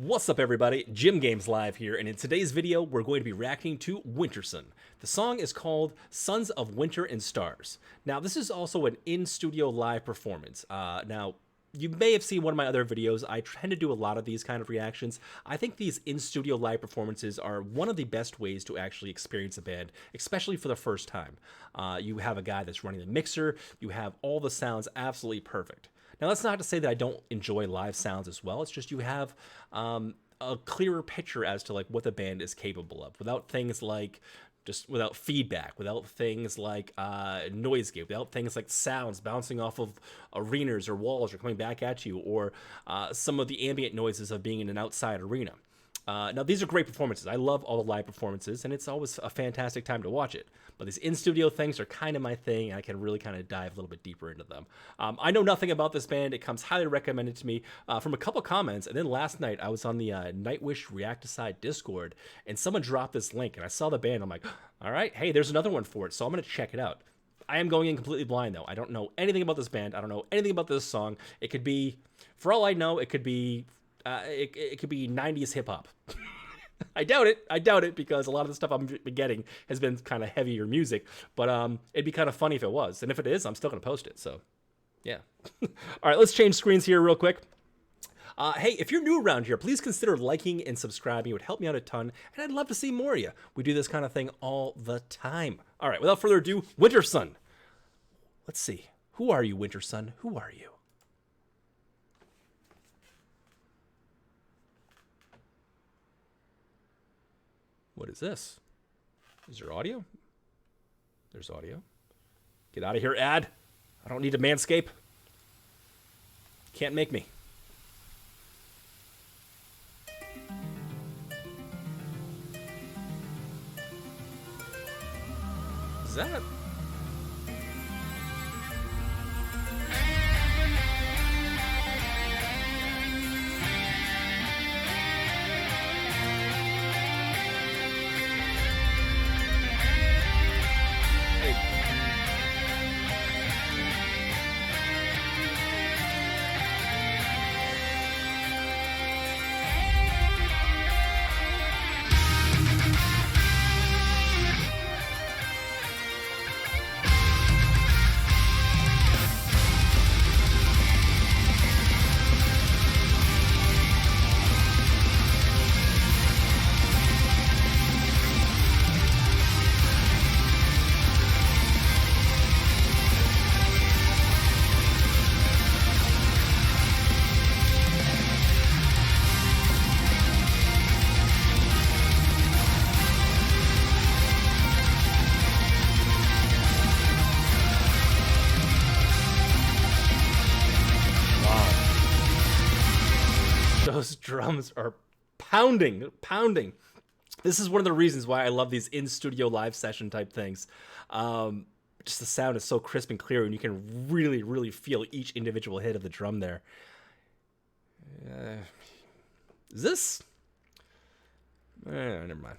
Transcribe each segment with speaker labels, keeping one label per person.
Speaker 1: What's up everybody, Jim Games Live here, and in today's video we're going to be reacting to Wintersun. The song is called Sons of Winter and Stars. Now this is also an in-studio live performance. Now you may have seen one of my other videos. I tend to do a lot of these kind of reactions. I think these in-studio live performances are one of the best ways to actually experience a band, especially for the first time. You have a guy that's running the mixer, you have all the sounds absolutely perfect. Now, that's not to say that I don't enjoy live sounds as well. It's just you have a clearer picture as to like what the band is capable of without things like without feedback, without things like noise gate, without things like sounds bouncing off of arenas or walls or coming back at you, or some of the ambient noises of being in an outside arena. Now, these are great performances. I love all the live performances, and it's always a fantastic time to watch it. But these in-studio things are kind of my thing, and I can really kind of dive a little bit deeper into them. I know nothing about this band. It comes highly recommended to me from a couple comments, and then last night I was on the Nightwish Reacticide Discord, and someone dropped this link, and I saw the band. I'm like, all right, hey, there's another one for it, so I'm going to check it out. I am going in completely blind, though. I don't know anything about this band. I don't know anything about this song. It could be, for all I know, it could be... it could be 90s hip-hop. I doubt it because a lot of the stuff I'm getting has been kind of heavier music, but it'd be kind of funny if it was, and if it is, I'm still gonna post it, so yeah. All right, let's change screens here real quick. Hey, if you're new around here, please consider liking and subscribing. It would help me out a ton, and I'd love to see more of you. We do this kind of thing all the time. All right, without further ado, Wintersun. Let's see. Who are you, Wintersun? Who are you? What is this? Is there audio? There's audio. Get out of here, ad. I don't need to manscape. Can't make me. Is that... Those drums are pounding. This is one of the reasons why I love these in-studio live session type things. Just the sound is so crisp and clear, and you can really feel each individual hit of the drum there. Is this? Never mind.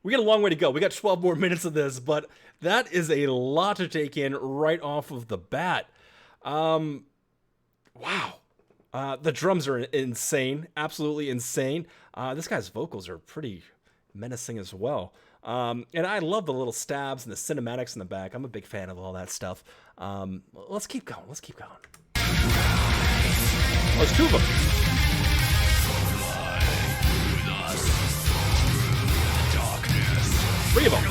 Speaker 1: We got a long way to go. We got 12 more minutes of this, but that is a lot to take in right off of the bat. Wow. The drums are insane. Absolutely insane. This guy's vocals are pretty menacing as well. And I love the little stabs and the cinematics in the back. I'm a big fan of all that stuff. Let's keep going. Let's keep going. Oh, there's two of them. Three of them.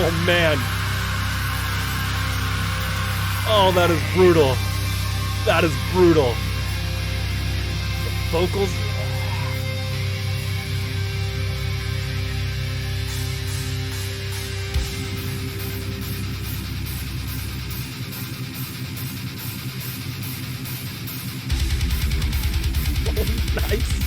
Speaker 1: Oh, man. Oh, that is brutal. That is brutal. The vocals. Oh, nice.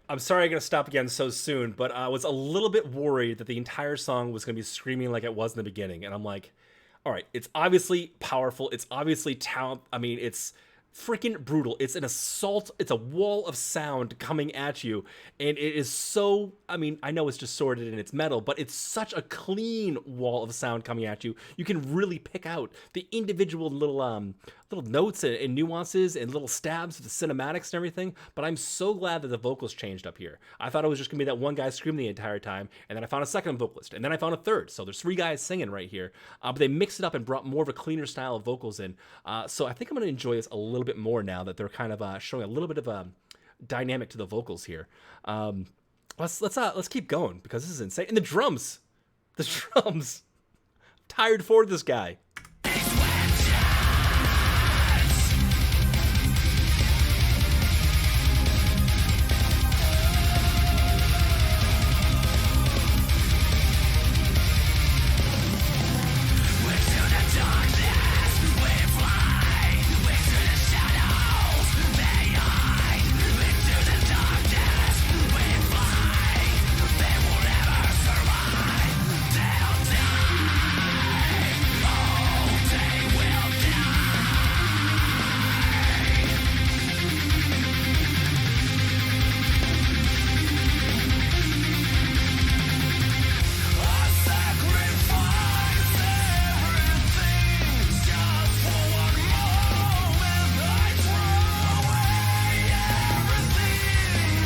Speaker 1: I'm sorry I gotta stop again so soon, but I was a little bit worried that the entire song was gonna be screaming like it was in the beginning, and I'm like, all right, it's obviously powerful, it's obviously talent. I mean, it's freaking brutal. It's an assault. It's a wall of sound coming at you, and it is so, I mean, I know it's just sorted and it's metal, but it's such a clean wall of sound coming at you. You can really pick out the individual little notes and nuances and little stabs of the cinematics and everything. But I'm so glad that the vocals changed up here. I thought it was just gonna be that one guy screaming the entire time, and then I found a second vocalist, and then I found a third. So there's 3 guys singing right here, but they mixed it up and brought more of a cleaner style of vocals in. So I think I'm gonna enjoy this a little bit more now that they're kind of showing a little bit of a dynamic to the vocals here. Let's keep going because this is insane. And the drums. I'm tired for this guy.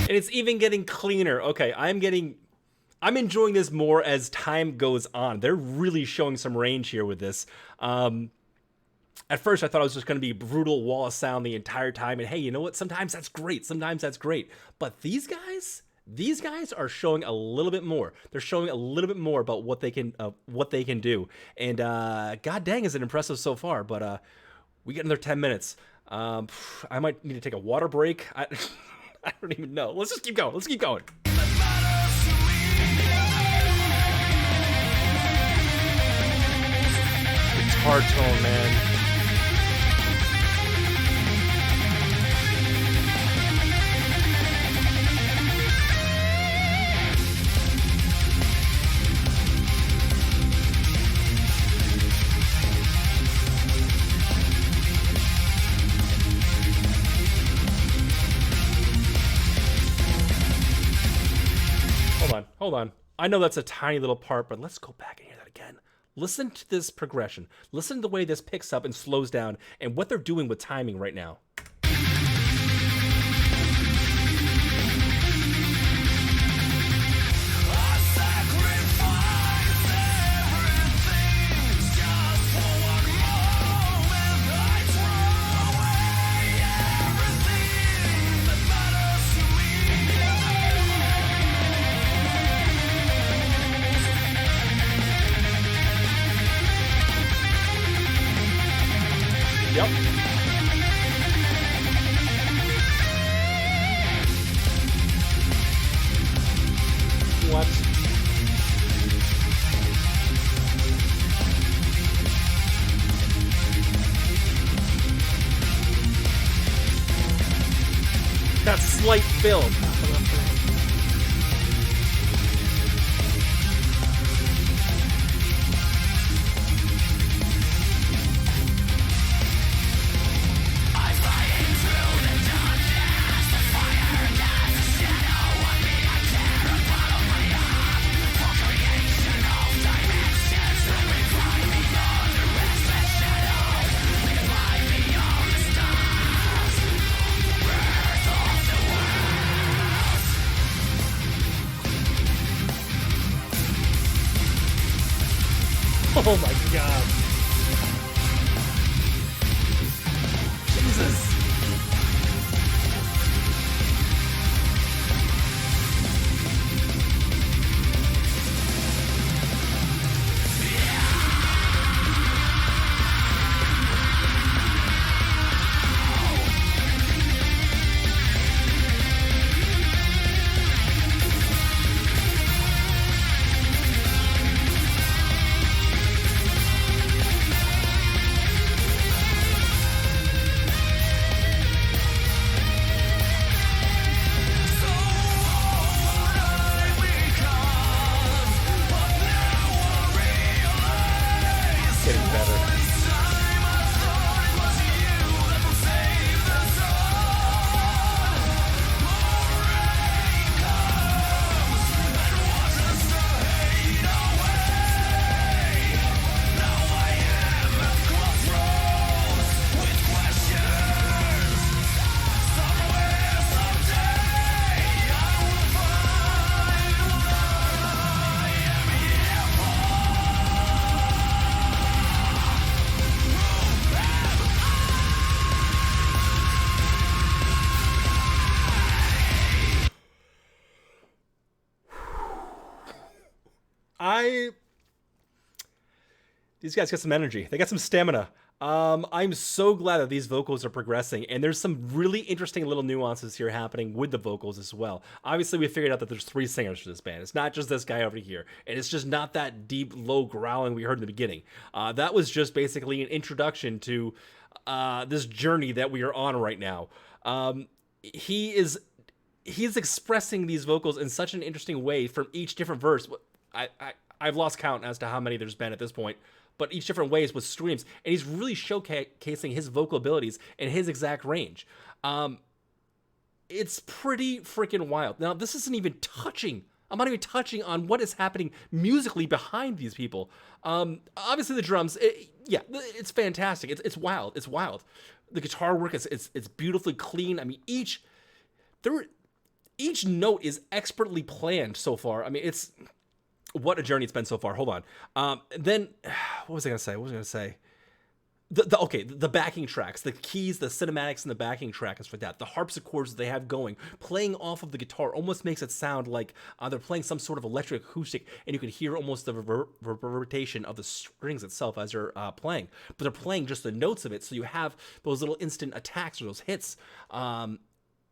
Speaker 1: And it's even getting cleaner. Okay, I'm enjoying this more as time goes on. They're really showing some range here with this. At first, I thought it was just going to be brutal wall of sound the entire time. And hey, you know what? Sometimes that's great. Sometimes that's great. But these guys are showing a little bit more. They're showing a little bit more about what they can do. And god dang, is it impressive so far. But we get another 10 minutes. I might need to take a water break. I don't even know. Let's just keep going. Let's keep going. Guitar tone, man. Hold on. I know that's a tiny little part, but let's go back and hear that again. Listen to this progression. Listen to the way this picks up and slows down and what they're doing with timing right now. Yep. What? That slight build. Oh my god. Jesus. These guys got some energy. They got some stamina. I'm so glad that these vocals are progressing, and there's some really interesting little nuances here happening with the vocals as well. Obviously, we figured out that there's 3 singers for this band. It's not just this guy over here, and it's just not that deep, low growling we heard in the beginning. That was just basically an introduction to this journey that we are on right now. He's expressing these vocals in such an interesting way from each different verse. I've lost count as to how many there's been at this point, but each different ways with screams, and he's really showcasing his vocal abilities and his exact range. It's pretty freaking wild. Now, this isn't even touching. I'm not even touching on what is happening musically behind these people. Obviously, the drums, it's fantastic. It's wild. It's wild. The guitar work is beautifully clean. I mean, each note is expertly planned so far. I mean, it's what a journey it's been so far. Hold on. Then, what was I going to say? The backing tracks, the keys, the cinematics in the backing track is for that. The harpsichords that they have going, playing off of the guitar, almost makes it sound like they're playing some sort of electric acoustic, and you can hear almost the reverberation of the strings itself as they're playing. But they're playing just the notes of it, so you have those little instant attacks or those hits.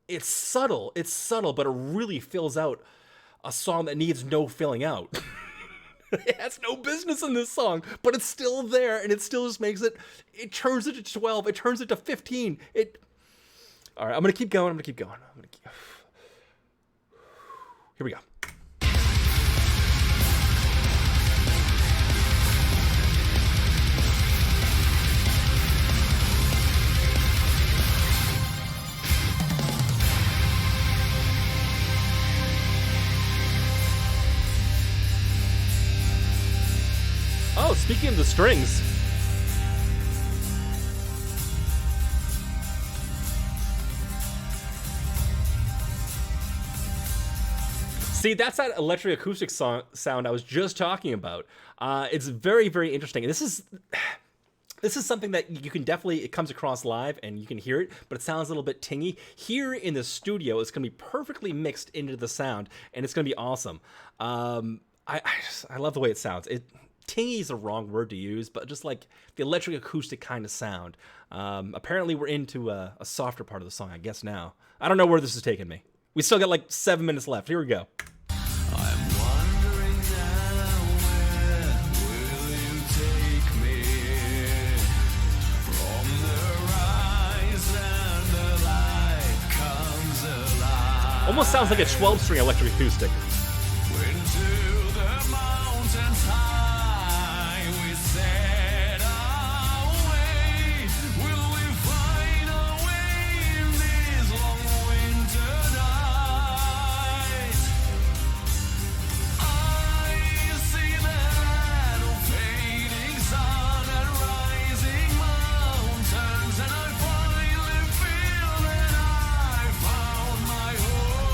Speaker 1: It's subtle, but it really fills out a song that needs no filling out. It has no business in this song, but it's still there, and it still just makes it turns it to 12, it turns it to 15. All right, I'm going to keep going. Here we go. Oh, speaking of the strings. See, that's that electric acoustic sound I was just talking about. It's very, very interesting. This is something that you can definitely, it comes across live and you can hear it, but it sounds a little bit tingy. Here in the studio, it's going to be perfectly mixed into the sound, and it's going to be awesome. I love the way it sounds. Tingy is the wrong word to use, but just like the electric acoustic kind of sound. Apparently we're into a softer part of the song, I guess now. I don't know where this is taking me. We still got like 7 minutes left. Here we go.
Speaker 2: I'm wondering now, where will you take me? From the rise and the light comes alive.
Speaker 1: Almost sounds like a 12-string electric acoustic.
Speaker 2: Into the mountains high we set our way. Will we find our way in this long winter night? I see the light of fading sun and rising mountains, and I finally feel that I found my home.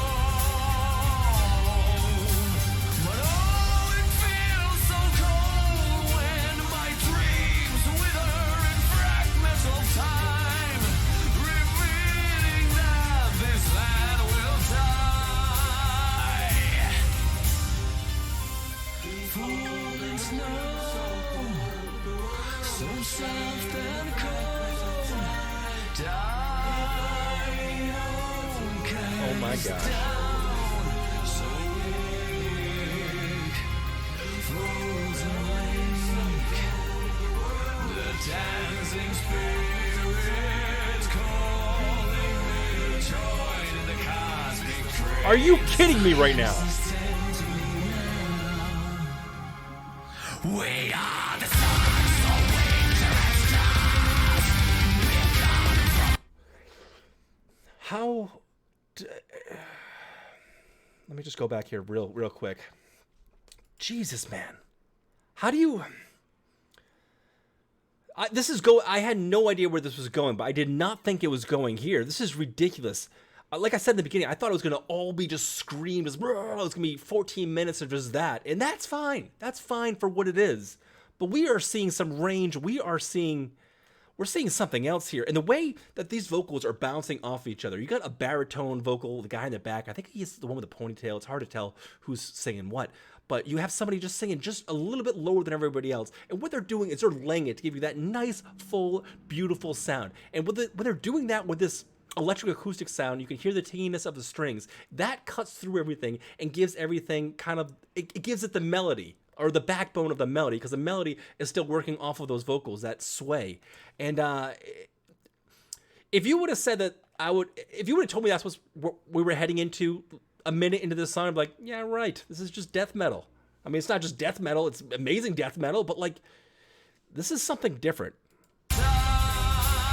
Speaker 2: so soft and cold. Dying
Speaker 1: Oh my gosh.
Speaker 2: down, so weak, frozen lake. The dancing spirits calling me, join in the cosmic train.
Speaker 1: Are you kidding me right now?
Speaker 2: We are the sons of winter and stars.
Speaker 1: How? Let me just go back here real quick. Jesus, man. How do you? I had no idea where this was going, but I did not think it was going here. This is ridiculous. Like I said in the beginning, I thought it was going to all be just screamed. It's going to be 14 minutes of just that. And that's fine. That's fine for what it is. But we are seeing some range. We're seeing something else here. And the way that these vocals are bouncing off each other. You got a baritone vocal, the guy in the back. I think he's the one with the ponytail. It's hard to tell who's singing what. But you have somebody just singing just a little bit lower than everybody else. And what they're doing is they're laying it to give you that nice, full, beautiful sound. And when they're doing that with this electric acoustic sound, you can hear the tinginess of the strings. That cuts through everything and gives everything kind of, it gives it the melody, or the backbone of the melody, because the melody is still working off of those vocals, that sway. And if you would have said that if you would have told me that's what we were heading into a minute into this song, I'm like, yeah, right. This is just death metal. I mean, it's not just death metal. It's amazing death metal, but like, this is something different.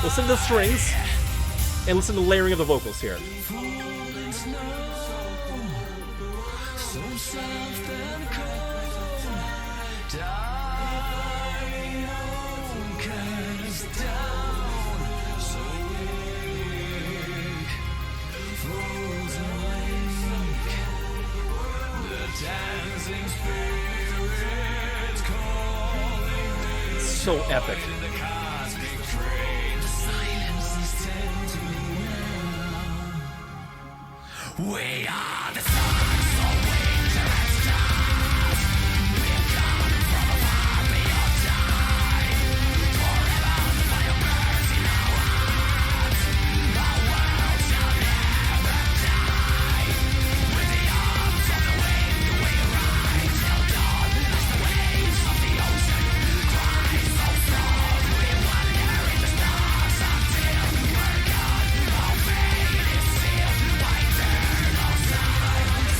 Speaker 1: Listen to the strings and listen to the layering of the vocals here.
Speaker 2: Falling snow, so soft and cold. Dying cast down, so weak, frozen lake. The dancing spirits calling me,
Speaker 1: So epic.
Speaker 2: in the cosmic train. The silence is tend to we are the sons of winter and stars. We've come from afar beyond time. Forever the fire burns in our hearts. Our world shall never die. With the arms of the wind we ride till dawn. As the waves of the ocean cry so strong, we wander in the stars until we're gone. Our fate is sealed by eternal sun.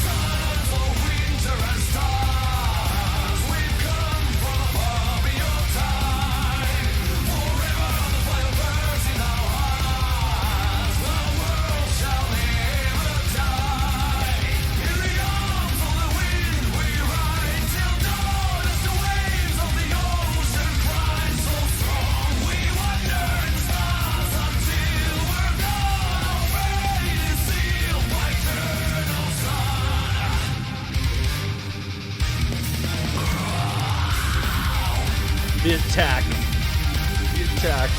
Speaker 2: Sons of winter and stars, we've come from afar beyond time. Forever the fire burns in our hearts. The world shall never die. In the arms of the wind we ride till dawn. As the waves of the ocean cry so strong, we wander in the stars until we're gone. Our fate is sealed by eternal sun.
Speaker 1: The attack. The attack.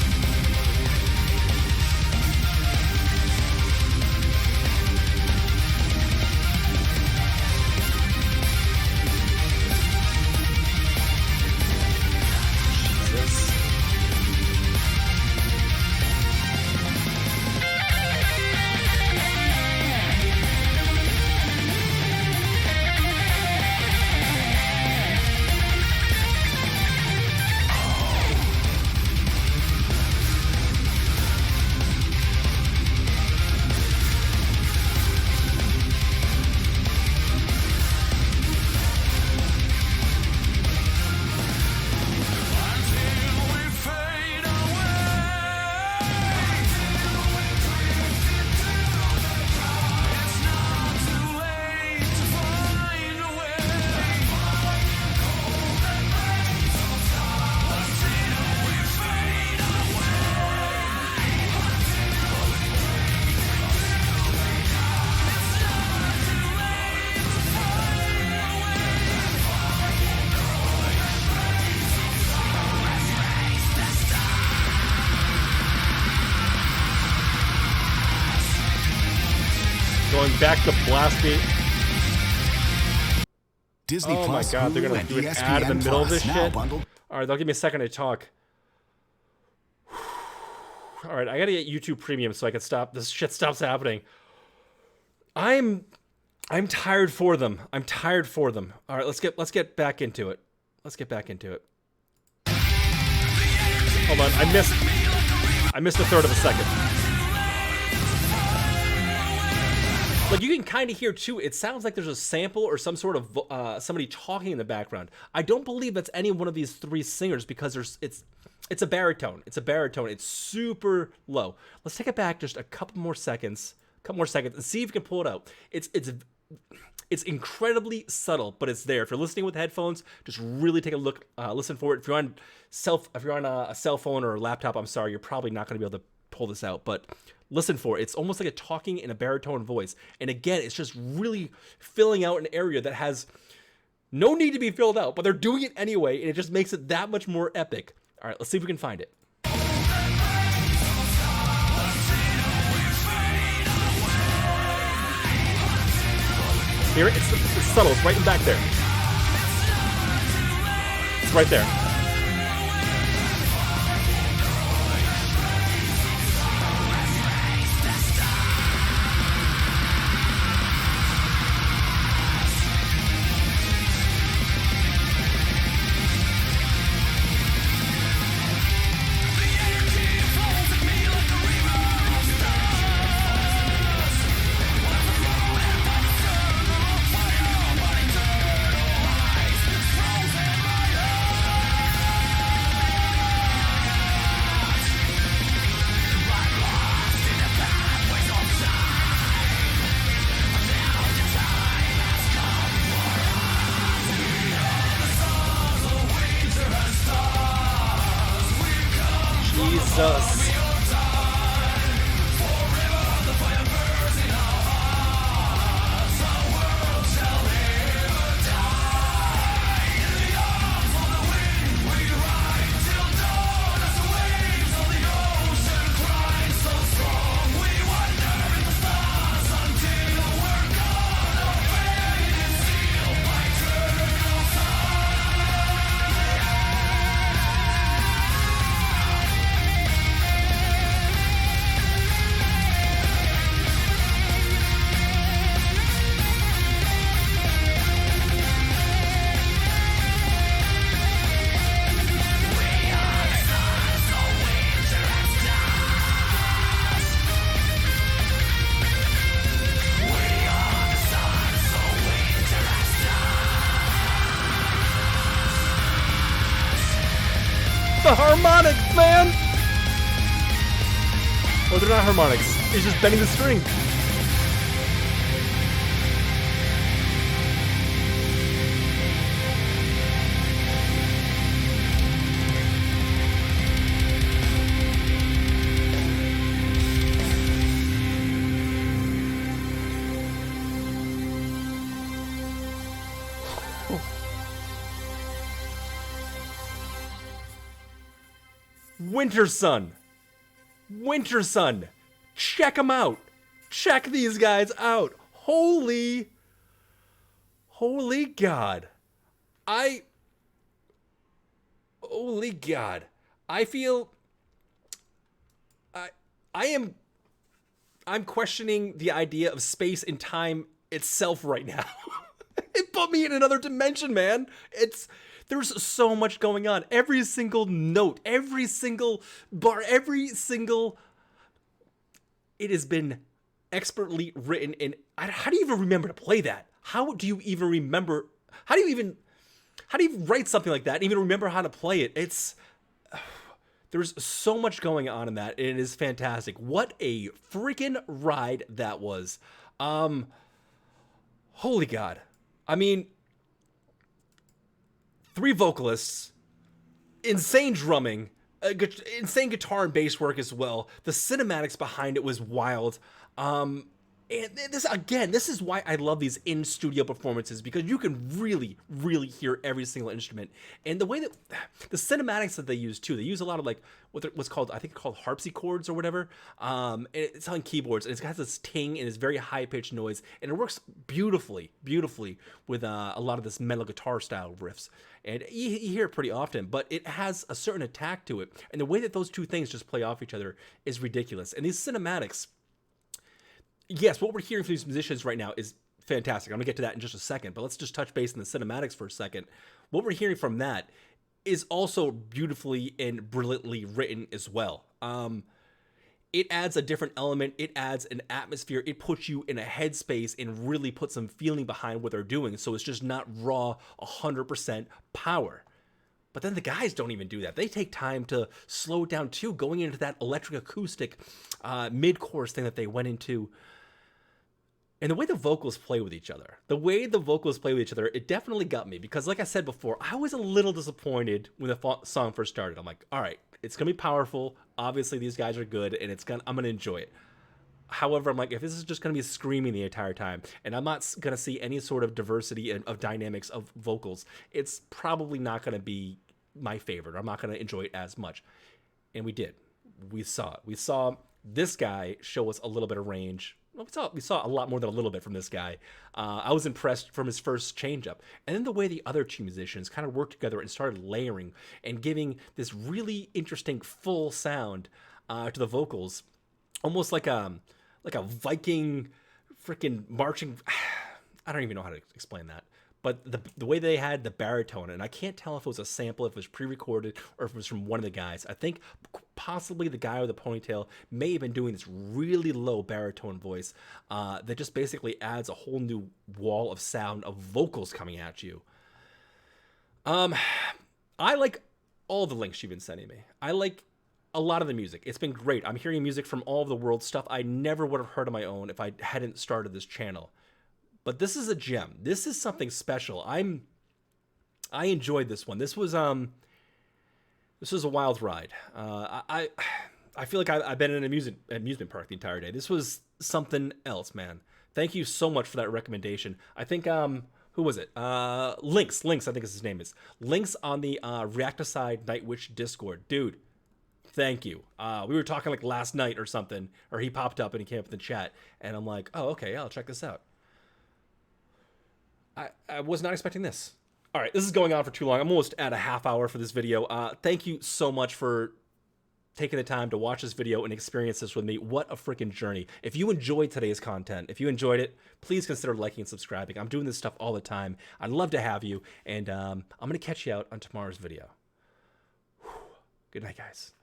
Speaker 1: Jesus.
Speaker 2: Until we fade away. It's not too late to find a way. Until we fade
Speaker 1: Going back to blast beat.
Speaker 3: Disney
Speaker 1: Oh my
Speaker 3: Plus,
Speaker 1: god, they're
Speaker 3: Hulu,
Speaker 1: gonna
Speaker 3: and
Speaker 1: do an
Speaker 3: ESPN
Speaker 1: ad in the middle of
Speaker 3: Plus,
Speaker 1: this
Speaker 3: now
Speaker 1: shit.
Speaker 3: bundled.
Speaker 1: Alright, they'll give me a second to talk. All right, I gotta get YouTube Premium so I can stop this shit stops happening. I'm tired for them. I'm tired for them. All right, let's get back into it. Let's get back into it. Hold on, I missed a third of a second. Like, you can kind of hear too, it sounds like there's a sample or some sort of somebody talking in the background. I don't believe that's any one of these three singers because it's a baritone. It's a baritone. It's super low. Let's take it back just a couple more seconds, and see if you can pull it out. It's incredibly subtle, but it's there. If you're listening with headphones, just really take a look, listen for it. If you're on a cell phone or a laptop, I'm sorry, you're probably not going to be able to pull this out, but listen for it. It's almost like a talking in a baritone voice. And again, it's just really filling out an area that has no need to be filled out, but they're doing it anyway, and it just makes it that much more epic. All right, let's see if we can find it. Here, it's subtle. It's right in back there. It's right there. Jesus. The harmonics, man! Well, they're not harmonics. He's just bending the string. Wintersun. Wintersun. Check them out. Check these guys out. Holy God. Holy God. I feel I'm questioning the idea of space and time itself right now. It put me in another dimension, man. There's so much going on. Every single note, every single bar, it has been expertly written in. How do you even remember to play that? How do you even remember? How do you write something like that and even remember how to play it? There's so much going on in that, and it is fantastic. What a freaking ride that was. Holy God. I mean, 3 vocalists, insane drumming, insane guitar and bass work as well. The cinematics behind it was wild. And And this is why I love these in-studio performances, because you can really, really hear every single instrument. And the way that the cinematics that they use too, they use a lot of like what's called, I think called harpsichords or whatever. And it's on keyboards, and it's got this ting and this very high-pitched noise, and it works beautifully with a lot of this metal guitar style riffs. And you hear it pretty often, but it has a certain attack to it. And the way that those two things just play off each other is ridiculous. And these cinematics, yes, what we're hearing from these musicians right now is fantastic. I'm gonna get to that in just a second, but let's just touch base on the cinematics for a second. What we're hearing from that is also beautifully and brilliantly written as well. It adds a different element. It adds an atmosphere. It puts you in a headspace and really puts some feeling behind what they're doing. So it's just not raw 100% power. But then the guys don't even do that. They take time to slow it down too, going into that electric acoustic mid-chorus thing that they went into. And the way the vocals play with each other, it definitely got me. Because like I said before, I was a little disappointed when the song first started. I'm like, all right, it's going to be powerful. Obviously, these guys are good, and I'm going to enjoy it. However, I'm like, if this is just going to be screaming the entire time, and I'm not going to see any sort of diversity of dynamics of vocals, it's probably not going to be my favorite. I'm not going to enjoy it as much. And we did. We saw it. We saw this guy show us a little bit of range. Well, we saw a lot more than a little bit from this guy. I was impressed from his first changeup. And then the way the other two musicians kind of worked together and started layering and giving this really interesting full sound to the vocals. Almost like a Viking freaking marching. I don't even know how to explain that. But the way they had the baritone, and I can't tell if it was a sample, if it was pre-recorded, or if it was from one of the guys. I think possibly the guy with the ponytail may have been doing this really low baritone voice that just basically adds a whole new wall of sound of vocals coming at you. I like all the links you've been sending me. I like a lot of the music. It's been great. I'm hearing music from all over the world, stuff I never would have heard on my own if I hadn't started this channel. But this is a gem. This is something special. I enjoyed this one. This was a wild ride. I feel like I've been in an amusement park the entire day. This was something else, man. Thank you so much for that recommendation. I think who was it? Lynx, I think his name is. Lynx on the Reacticide Nightwish Discord. Dude, thank you. We were talking like last night or something, or he popped up and he came up in the chat, and I'm like, oh, okay, I'll check this out. I was not expecting this. All right, this is going on for too long. I'm almost at a half hour for this video. Thank you so much for taking the time to watch this video and experience this with me. What a freaking journey. If you enjoyed today's content, if you enjoyed it, please consider liking and subscribing. I'm doing this stuff all the time. I'd love to have you, and I'm going to catch you out on tomorrow's video. Good night, guys.